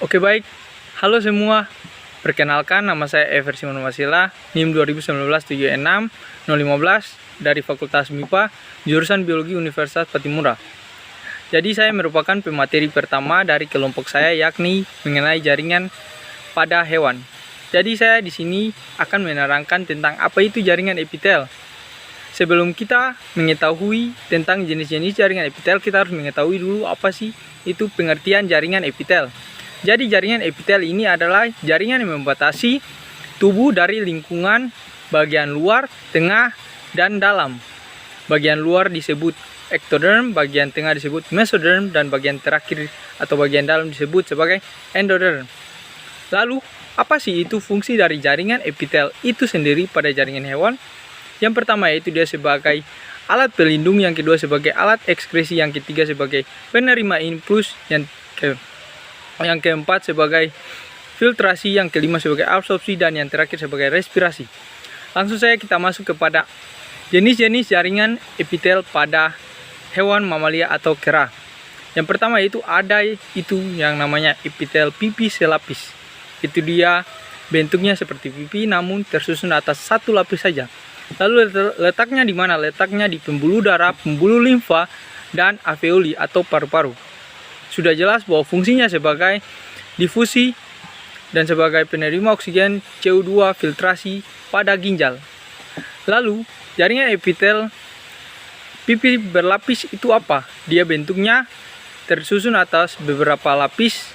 Oke baik, halo semua. Perkenalkan, nama saya Ever Simon Wasila, NIM 2019-76-015 dari Fakultas MIPA, jurusan Biologi Universitas Patimura. Jadi saya merupakan pemateri pertama dari kelompok saya, yakni mengenai jaringan pada hewan. Jadi saya di sini akan menerangkan tentang apa itu jaringan epitel. Sebelum kita mengetahui tentang jenis-jenis jaringan epitel, kita harus mengetahui dulu apa sih itu pengertian jaringan epitel. Jadi jaringan epitel ini adalah jaringan yang membatasi tubuh dari lingkungan bagian luar, tengah, dan dalam. Bagian luar disebut ektoderm, bagian tengah disebut mesoderm, dan bagian terakhir atau bagian dalam disebut sebagai endoderm. Lalu, apa sih itu fungsi dari jaringan epitel itu sendiri pada jaringan hewan? Yang pertama yaitu dia sebagai alat pelindung, yang kedua sebagai alat ekskresi, yang ketiga sebagai penerima impuls, yang keempat sebagai filtrasi, yang kelima sebagai absorpsi, dan yang terakhir sebagai respirasi. Langsung saja kita masuk kepada jenis-jenis jaringan epitel pada hewan mamalia atau kera. Yang pertama yaitu ada itu yang namanya epitel pipi selapis. Itu dia bentuknya seperti pipi namun tersusun atas satu lapis saja. Lalu letaknya di mana? Letaknya di pembuluh darah, pembuluh limfa, dan alveoli atau paru-paru. Sudah jelas bahwa fungsinya sebagai difusi dan sebagai penerima oksigen, CO2, filtrasi pada ginjal. Lalu, jaringan epitel pipi berlapis itu apa? Dia bentuknya tersusun atas beberapa lapis,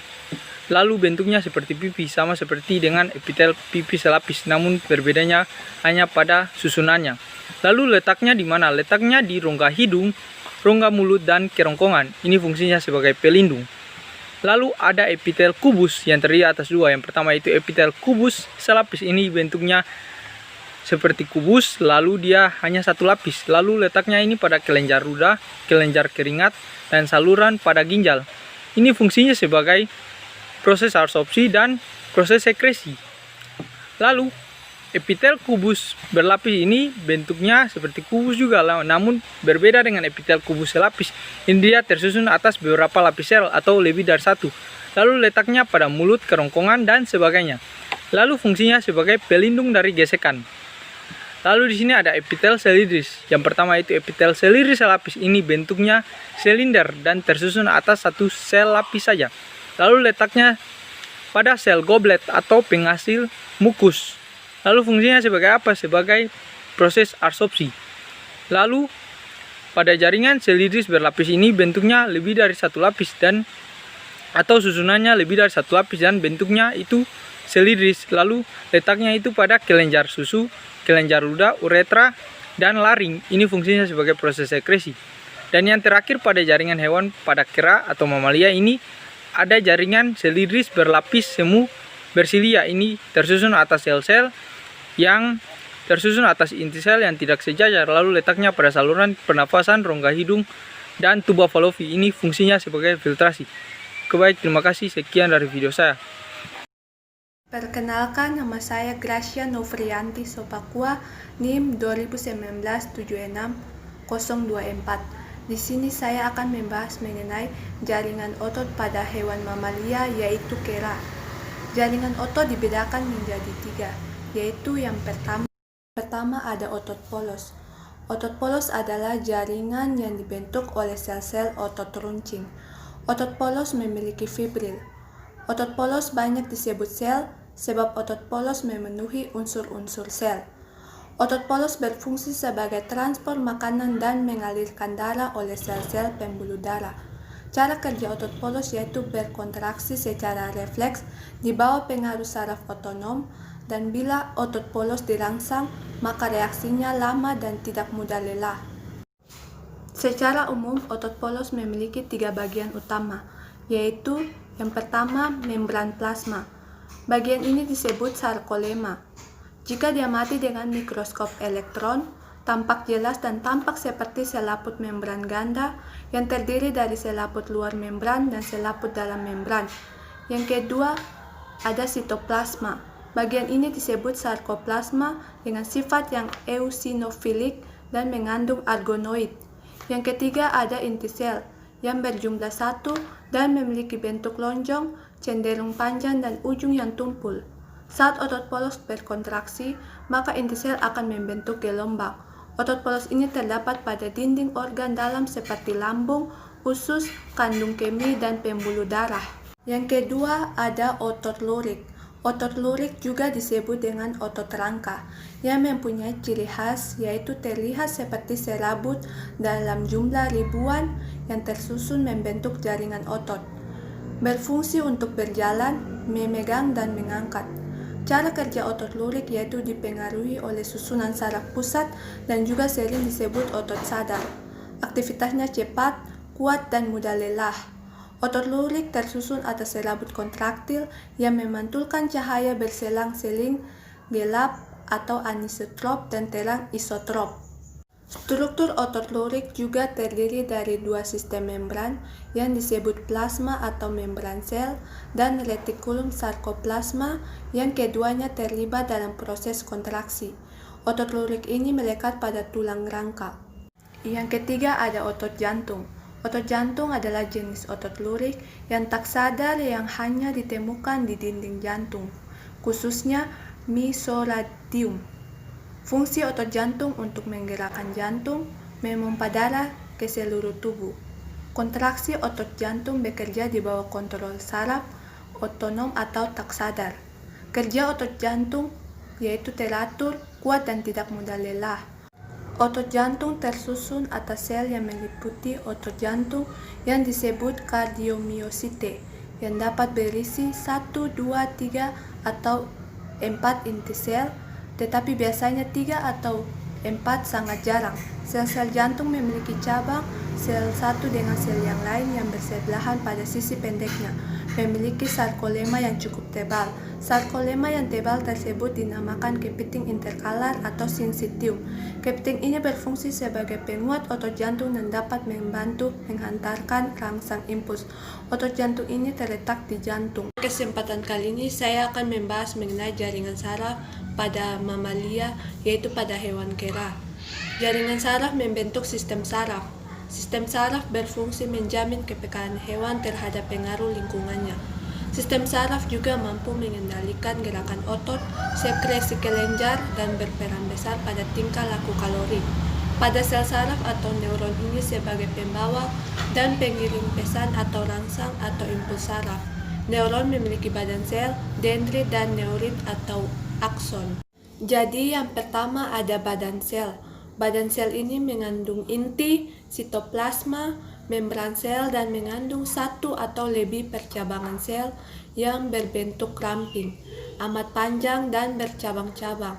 lalu bentuknya seperti pipi, sama seperti dengan epitel pipi selapis, namun berbedanya hanya pada susunannya. Lalu letaknya di mana? Letaknya di rongga hidung, rongga mulut, dan kerongkongan. Ini fungsinya sebagai pelindung. Lalu ada epitel kubus yang terdiri atas dua. Yang pertama itu epitel kubus selapis. Ini bentuknya seperti kubus, lalu dia hanya satu lapis. Lalu letaknya ini pada kelenjar ludah, kelenjar keringat, dan saluran pada ginjal. Ini fungsinya sebagai proses absorpsi dan proses sekresi. Lalu epitel kubus berlapis ini bentuknya seperti kubus juga, namun berbeda dengan epitel kubus selapis. Ini dia tersusun atas beberapa lapis sel atau lebih dari satu. Lalu letaknya pada mulut, kerongkongan, dan sebagainya. Lalu fungsinya sebagai pelindung dari gesekan. Lalu di sini ada epitel selindris. Yang pertama itu epitel selindris selapis. Ini bentuknya silinder dan tersusun atas satu sel lapis saja. Lalu letaknya pada sel goblet atau penghasil mukus. Lalu fungsinya sebagai apa? Sebagai proses absorpsi. Lalu pada jaringan selindris berlapis ini bentuknya lebih dari satu lapis atau susunannya lebih dari satu lapis dan bentuknya itu selindris. Lalu letaknya itu pada kelenjar susu, kelenjar ludah, uretra, dan laring. Ini fungsinya sebagai proses sekresi. Dan yang terakhir pada jaringan hewan pada kera atau mamalia ini ada jaringan selindris berlapis semu bersilia. Ini tersusun atas sel-sel yang tersusun atas inti sel yang tidak sejajar, lalu letaknya pada saluran pernafasan, rongga hidung, dan tuba Fallopi. Ini fungsinya sebagai filtrasi. Baik, terima kasih. Sekian dari video saya. Perkenalkan, nama saya Gracia Novrianti Sopakua, NIM 2019-76-024. Di sini saya akan membahas mengenai jaringan otot pada hewan mamalia, yaitu kera. Jaringan otot dibedakan menjadi tiga, yaitu yang pertama ada otot polos. Otot polos adalah jaringan yang dibentuk oleh sel-sel otot runcing. Otot polos memiliki fibril. Otot polos banyak disebut sel sebab otot polos memenuhi unsur-unsur sel. Otot polos berfungsi sebagai transport makanan dan mengalirkan darah oleh sel-sel pembuluh darah. Cara kerja otot polos yaitu berkontraksi secara refleks di bawah pengaruh saraf otonom, dan bila otot polos dirangsang, maka reaksinya lama dan tidak mudah lelah. Secara umum, otot polos memiliki tiga bagian utama, yaitu yang pertama, membran plasma. Bagian ini disebut sarkolema. Jika diamati dengan mikroskop elektron, tampak jelas dan tampak seperti selaput membran ganda yang terdiri dari selaput luar membran dan selaput dalam membran. Yang kedua, ada sitoplasma. Bagian ini disebut sarkoplasma dengan sifat yang eosinofilik dan mengandung argonoid. Yang ketiga ada inti sel, yang berjumlah satu dan memiliki bentuk lonjong, cenderung panjang dan ujung yang tumpul. Saat otot polos berkontraksi, maka inti sel akan membentuk gelombang. Otot polos ini terdapat pada dinding organ dalam seperti lambung, usus, kandung kemih, dan pembuluh darah. Yang kedua ada otot lurik. Otot lurik juga disebut dengan otot rangka, yang mempunyai ciri khas yaitu terlihat seperti serabut dalam jumlah ribuan yang tersusun membentuk jaringan otot. Berfungsi untuk berjalan, memegang, dan mengangkat. Cara kerja otot lurik yaitu dipengaruhi oleh susunan saraf pusat dan juga sering disebut otot sadar. Aktivitasnya cepat, kuat, dan mudah lelah. Otot lurik tersusun atas serabut kontraktil yang memantulkan cahaya berselang-seling, gelap atau anisotrop dan terang isotrop. Struktur otot lurik juga terdiri dari dua sistem membran yang disebut plasma atau membran sel dan retikulum sarkoplasma yang keduanya terlibat dalam proses kontraksi. Otot lurik ini melekat pada tulang rangka. Yang ketiga ada otot jantung. Otot jantung adalah jenis otot lurik yang tak sadar yang hanya ditemukan di dinding jantung, khususnya mesoradium. Fungsi otot jantung untuk menggerakkan jantung, memompa darah ke seluruh tubuh. Kontraksi otot jantung bekerja di bawah kontrol saraf, otonom atau tak sadar. Kerja otot jantung yaitu teratur, kuat, dan tidak mudah lelah. Otot jantung tersusun atas sel yang meliputi otot jantung yang disebut kardiomiosite, yang dapat berisi 1, 2, 3, atau 4 inti sel, tetapi biasanya 3 atau 4 sangat jarang. Sel-sel jantung memiliki cabang, sel satu dengan sel yang lain yang bersebelahan pada sisi pendeknya, memiliki sarkolema yang cukup tebal. Sarkolema yang tebal tersebut dinamakan kepiting interkalar atau sinsitium. Kepiting ini berfungsi sebagai penguat otot jantung dan dapat membantu menghantarkan rangsang impuls. Otot jantung ini terletak di jantung. Kesempatan kali ini saya akan membahas mengenai jaringan saraf pada mamalia, yaitu pada hewan kera. Jaringan saraf membentuk sistem saraf. Sistem saraf berfungsi menjamin kepekaan hewan terhadap pengaruh lingkungannya. Sistem saraf juga mampu mengendalikan gerakan otot, sekresi kelenjar, dan berperan besar pada tingkah laku kalori. Pada sel saraf atau neuron ini sebagai pembawa dan pengirim pesan atau rangsang atau impuls saraf. Neuron memiliki badan sel, dendrit, dan neurit atau akson. Jadi yang pertama ada badan sel. Badan sel ini mengandung inti, sitoplasma, membran sel, dan mengandung satu atau lebih percabangan sel yang berbentuk ramping, amat panjang dan bercabang-cabang.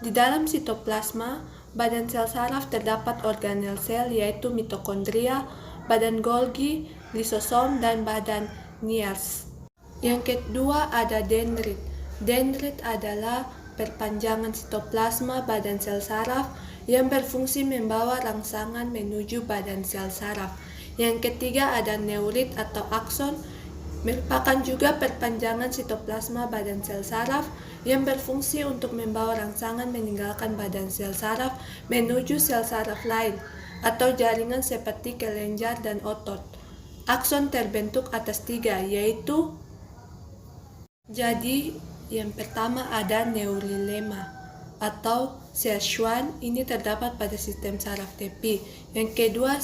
Di dalam sitoplasma, badan sel saraf terdapat organel sel yaitu mitokondria, badan Golgi, lisosom, dan badan Niers. Yang kedua ada dendrit. Dendrit adalah perpanjangan sitoplasma badan sel saraf yang berfungsi membawa rangsangan menuju badan sel saraf. Yang ketiga ada neurit atau akson, merupakan juga perpanjangan sitoplasma badan sel saraf yang berfungsi untuk membawa rangsangan meninggalkan badan sel saraf menuju sel saraf lain atau jaringan seperti kelenjar dan otot. Akson terbentuk atas 3, yaitu jadi yang pertama ada neurilema atau sel Schwann, ini terdapat pada sistem saraf tepi. Yang kedua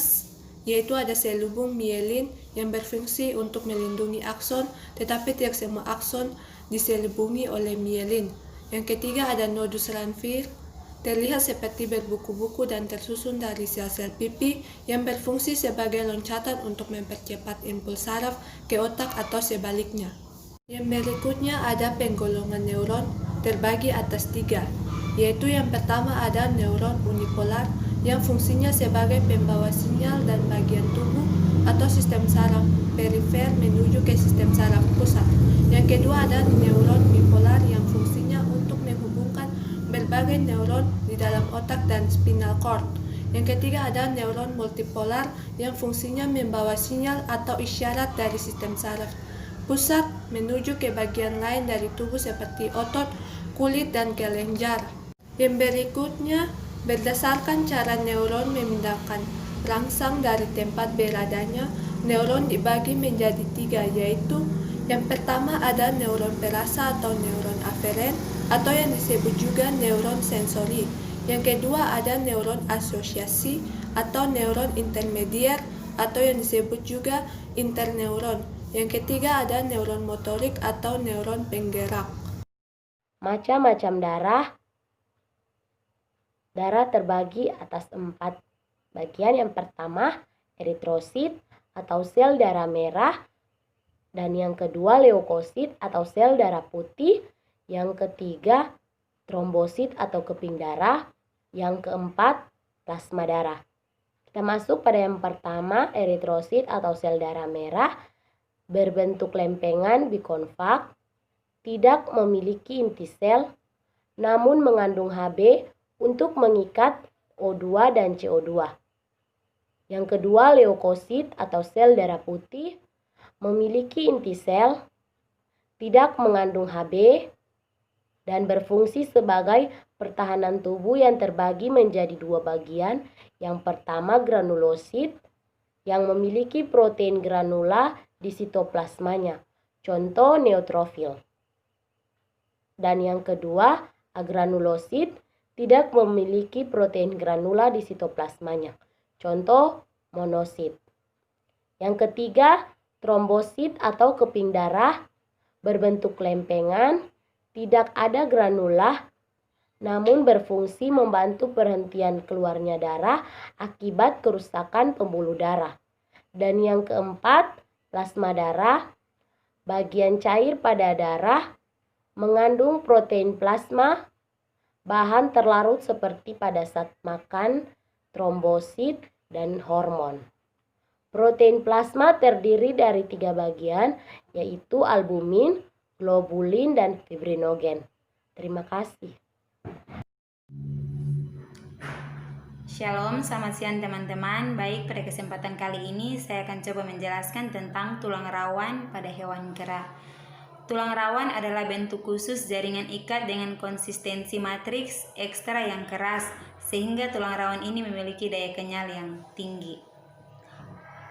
yaitu ada sel lubung mielin yang berfungsi untuk melindungi akson, tetapi tidak semua akson diselubungi oleh mielin. Yang ketiga ada nodus Ranvier, terlihat seperti berbuku-buku dan tersusun dari sel-sel pipi yang berfungsi sebagai loncatan untuk mempercepat impuls saraf ke otak atau sebaliknya. Yang berikutnya ada penggolongan neuron terbagi atas 3, yaitu yang pertama ada neuron unipolar yang fungsinya sebagai pembawa sinyal dan bagian tubuh atau sistem saraf perifer menuju ke sistem saraf pusat. Yang kedua ada neuron bipolar yang fungsinya untuk menghubungkan berbagai neuron di dalam otak dan spinal cord. Yang ketiga ada neuron multipolar yang fungsinya membawa sinyal atau isyarat dari sistem saraf pusat menuju ke bagian lain dari tubuh seperti otot, kulit, dan kelenjar. Yang berikutnya, berdasarkan cara neuron memindahkan rangsang dari tempat beradanya, Neuron dibagi menjadi 3, yaitu yang pertama ada neuron perasa atau neuron aferen, atau yang disebut juga neuron sensori. Yang kedua ada neuron asosiasi atau neuron intermedier, atau yang disebut juga interneuron. Yang ketiga ada neuron motorik atau neuron penggerak. Macam-macam darah. Darah terbagi atas 4 bagian. Yang pertama, eritrosit atau sel darah merah. Dan yang kedua, leukosit atau sel darah putih. Yang ketiga, trombosit atau keping darah. Yang keempat, plasma darah. Kita masuk pada yang pertama, eritrosit atau sel darah merah. Berbentuk lempengan bikonvak, tidak memiliki inti sel, namun mengandung Hb untuk mengikat O2 dan CO2. Yang kedua, leukosit atau sel darah putih, memiliki inti sel, tidak mengandung Hb, dan berfungsi sebagai pertahanan tubuh yang terbagi menjadi 2 bagian. Yang pertama, granulosit yang memiliki protein granula di sitoplasmanya, contoh neutrofil. Dan yang kedua, agranulosit tidak memiliki protein granula di sitoplasmanya, contoh monosit. Yang ketiga, trombosit atau keping darah berbentuk lempengan, tidak ada granula, namun berfungsi membantu perhentian keluarnya darah akibat kerusakan pembuluh darah. Dan yang keempat, plasma darah, bagian cair pada darah, mengandung protein plasma, bahan terlarut seperti pada saat makan, trombosit, dan hormon. Protein plasma terdiri dari 3 bagian, yaitu albumin, globulin, dan fibrinogen. Terima kasih. Shalom, selamat siang teman-teman. Baik, pada kesempatan kali ini saya akan coba menjelaskan tentang tulang rawan pada hewan kera. Tulang rawan adalah bentuk khusus jaringan ikat dengan konsistensi matriks ekstra yang keras, sehingga tulang rawan ini memiliki daya kenyal yang tinggi.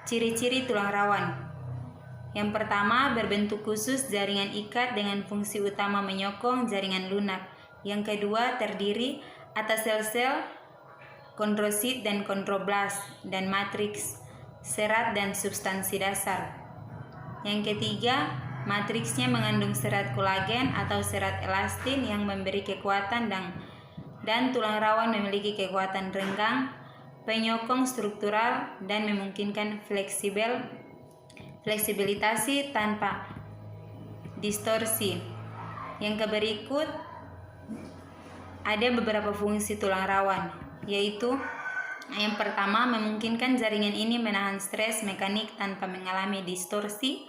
Ciri-ciri tulang rawan. Yang pertama, berbentuk khusus jaringan ikat dengan fungsi utama menyokong jaringan lunak. Yang kedua, terdiri atas sel-sel kondrosit dan kondroblast dan matriks, serat dan substansi dasar. Yang ketiga, matriksnya mengandung serat kolagen atau serat elastin yang memberi kekuatan dan tulang rawan memiliki kekuatan renggang, penyokong struktural dan memungkinkan fleksibilitas tanpa distorsi. Yang berikut ada beberapa fungsi tulang rawan, yaitu yang pertama, memungkinkan jaringan ini menahan stres mekanik tanpa mengalami distorsi,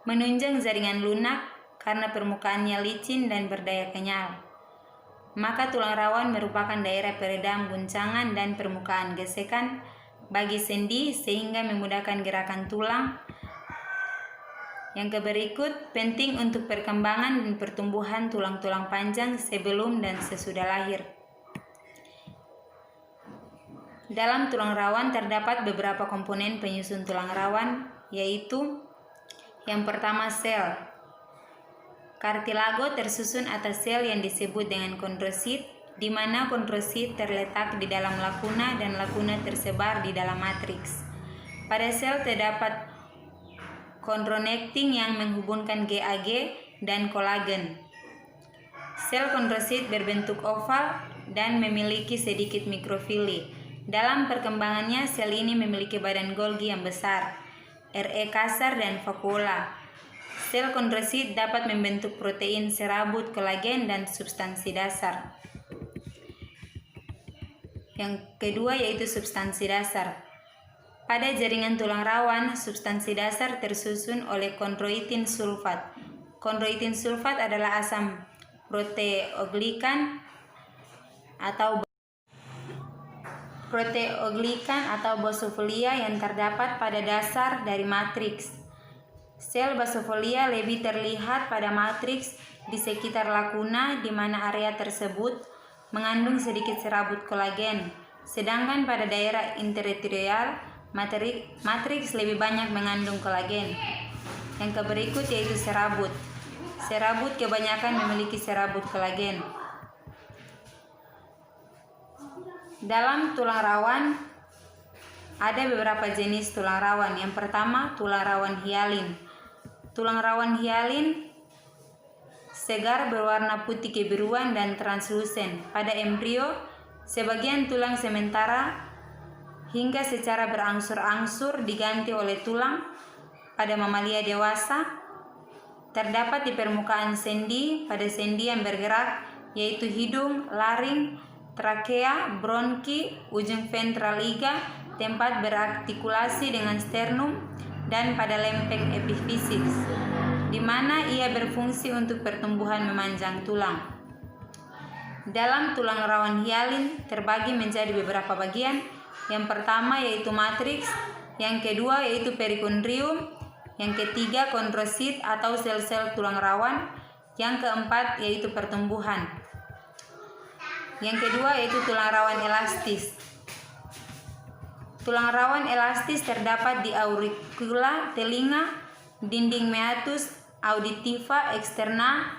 menunjang jaringan lunak karena permukaannya licin dan berdaya kenyal. Maka tulang rawan merupakan daerah peredam guncangan dan permukaan gesekan bagi sendi sehingga memudahkan gerakan tulang. Yang berikut penting untuk perkembangan dan pertumbuhan tulang-tulang panjang sebelum dan sesudah lahir. Dalam tulang rawan terdapat beberapa komponen penyusun tulang rawan, yaitu yang pertama, sel. Kartilago tersusun atas sel yang disebut dengan kondrosit, di mana kondrosit terletak di dalam lakuna dan lakuna tersebar di dalam matriks. Pada sel terdapat kondronektin yang menghubungkan GAG dan kolagen. Sel kondrosit berbentuk oval dan memiliki sedikit mikrofili. Dalam perkembangannya, sel ini memiliki badan Golgi yang besar, RE kasar dan vakuola. Sel kondrosit dapat membentuk protein serabut kolagen dan substansi dasar. Yang kedua yaitu substansi dasar. Pada jaringan tulang rawan, substansi dasar tersusun oleh kondroitin sulfat. Kondroitin sulfat adalah asam proteoglikan atau basofolia yang terdapat pada dasar dari matriks. Sel basofolia lebih terlihat pada matriks di sekitar lakuna, di mana area tersebut mengandung sedikit serabut kolagen, sedangkan pada daerah interetireal matriks lebih banyak mengandung kolagen. Yang berikut yaitu serabut. Serabut kebanyakan memiliki serabut kolagen. Dalam tulang rawan ada beberapa jenis tulang rawan. Yang pertama, tulang rawan hialin. Tulang rawan hialin segar berwarna putih kebiruan dan translusen. Pada embrio, sebagian tulang sementara hingga secara berangsur-angsur diganti oleh tulang. Pada mamalia dewasa, terdapat di permukaan sendi pada sendi yang bergerak, yaitu hidung, laring, trakea, bronki, ujung ventral iga, tempat berartikulasi dengan sternum, dan pada lempeng epifisis, di mana ia berfungsi untuk pertumbuhan memanjang tulang. Dalam tulang rawan hialin terbagi menjadi beberapa bagian. Yang pertama yaitu matriks, yang kedua yaitu perikondrium, yang ketiga kondrosit atau sel-sel tulang rawan, yang keempat yaitu pertumbuhan. Yang kedua yaitu tulang rawan elastis. Tulang rawan elastis terdapat di auricula telinga, dinding meatus auditiva eksterna,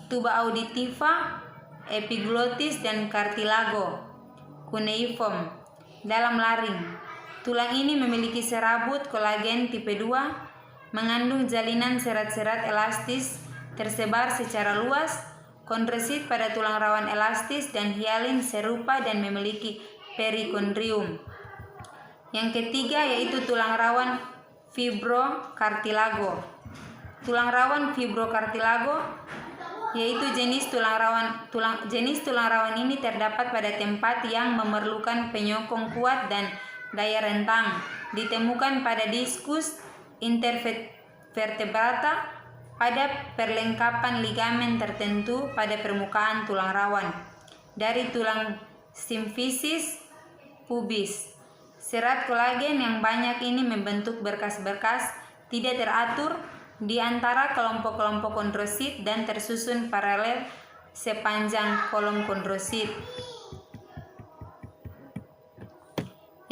tuba auditiva, epiglotis, dan cartilago cuneiform dalam laring. Tulang ini memiliki serabut kolagen tipe 2, mengandung jalinan serat-serat elastis tersebar secara luas. Kondrosit pada tulang rawan elastis dan hialin serupa dan memiliki perikondrium. Yang ketiga yaitu tulang rawan fibrocartilago. Tulang rawan fibrocartilago yaitu jenis tulang rawan ini terdapat pada tempat yang memerlukan penyokong kuat dan daya rentang. Ditemukan pada diskus intervertebrata pada perlengkapan ligamen tertentu pada permukaan tulang rawan. Dari tulang simfisis pubis, serat kolagen yang banyak ini membentuk berkas-berkas tidak teratur di antara kelompok-kelompok kondrosit dan tersusun paralel sepanjang kolom kondrosit.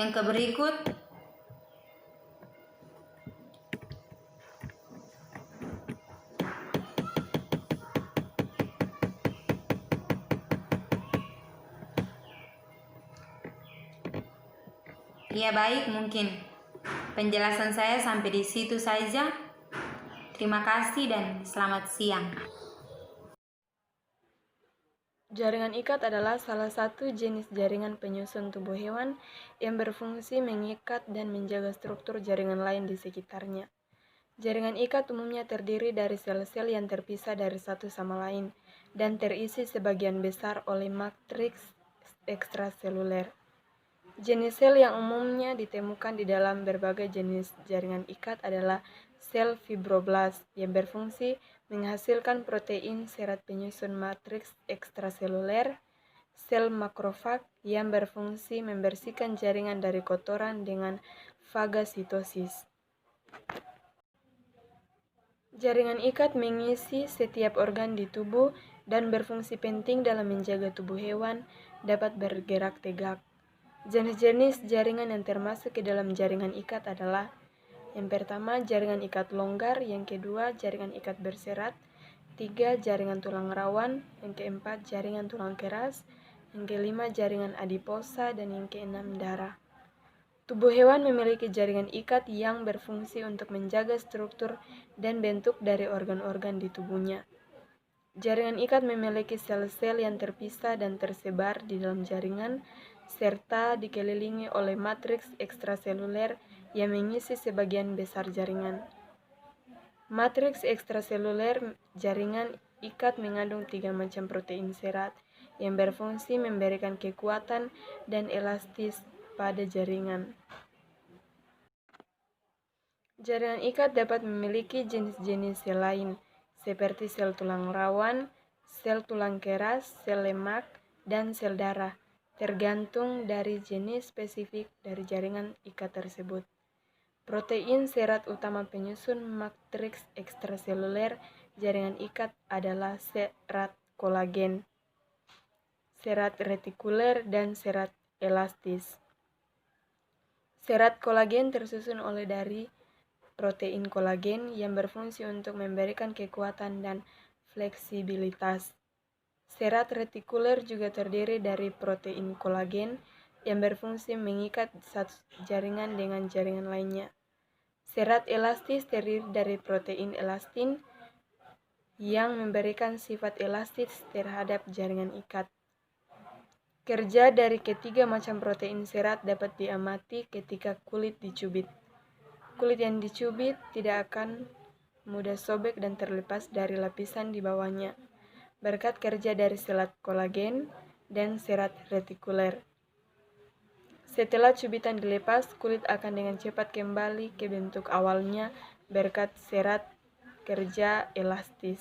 Yang berikut ya, baik, mungkin penjelasan saya sampai di situ saja. Terima kasih dan selamat siang. Jaringan ikat adalah salah satu jenis jaringan penyusun tubuh hewan yang berfungsi mengikat dan menjaga struktur jaringan lain di sekitarnya. Jaringan ikat umumnya terdiri dari sel-sel yang terpisah dari satu sama lain dan terisi sebagian besar oleh matriks ekstraseluler. Jenis sel yang umumnya ditemukan di dalam berbagai jenis jaringan ikat adalah sel fibroblast yang berfungsi menghasilkan protein serat penyusun matriks ekstraseluler, sel makrofag yang berfungsi membersihkan jaringan dari kotoran dengan fagositosis. Jaringan ikat mengisi setiap organ di tubuh dan berfungsi penting dalam menjaga tubuh hewan dapat bergerak tegak. Jenis-jenis jaringan yang termasuk ke dalam jaringan ikat adalah: yang pertama, jaringan ikat longgar; yang kedua, jaringan ikat berserat; 3, jaringan tulang rawan; yang keempat, jaringan tulang keras; yang kelima, jaringan adiposa; dan yang keenam, darah. Tubuh hewan memiliki jaringan ikat yang berfungsi untuk menjaga struktur dan bentuk dari organ-organ di tubuhnya. Jaringan ikat memiliki sel-sel yang terpisah dan tersebar di dalam jaringan, serta dikelilingi oleh matriks ekstraseluler yang mengisi sebagian besar jaringan. Matriks ekstraseluler jaringan ikat mengandung 3 macam protein serat yang berfungsi memberikan kekuatan dan elastis pada jaringan. Jaringan ikat dapat memiliki jenis-jenis sel lain, seperti sel tulang rawan, sel tulang keras, sel lemak, dan sel darah, tergantung dari jenis spesifik dari jaringan ikat tersebut. Protein serat utama penyusun matriks ekstraseluler jaringan ikat adalah serat kolagen, serat retikuler, dan serat elastis. Serat kolagen tersusun oleh dari protein kolagen yang berfungsi untuk memberikan kekuatan dan fleksibilitas. Serat retikuler juga terdiri dari protein kolagen yang berfungsi mengikat satu jaringan dengan jaringan lainnya. Serat elastis terdiri dari protein elastin yang memberikan sifat elastis terhadap jaringan ikat. Kerja dari ketiga macam protein serat dapat diamati ketika kulit dicubit. Kulit yang dicubit tidak akan mudah sobek dan terlepas dari lapisan di bawahnya, berkat kerja dari serat kolagen dan serat retikuler. Setelah cubitan dilepas, kulit akan dengan cepat kembali ke bentuk awalnya berkat serat kerja elastis.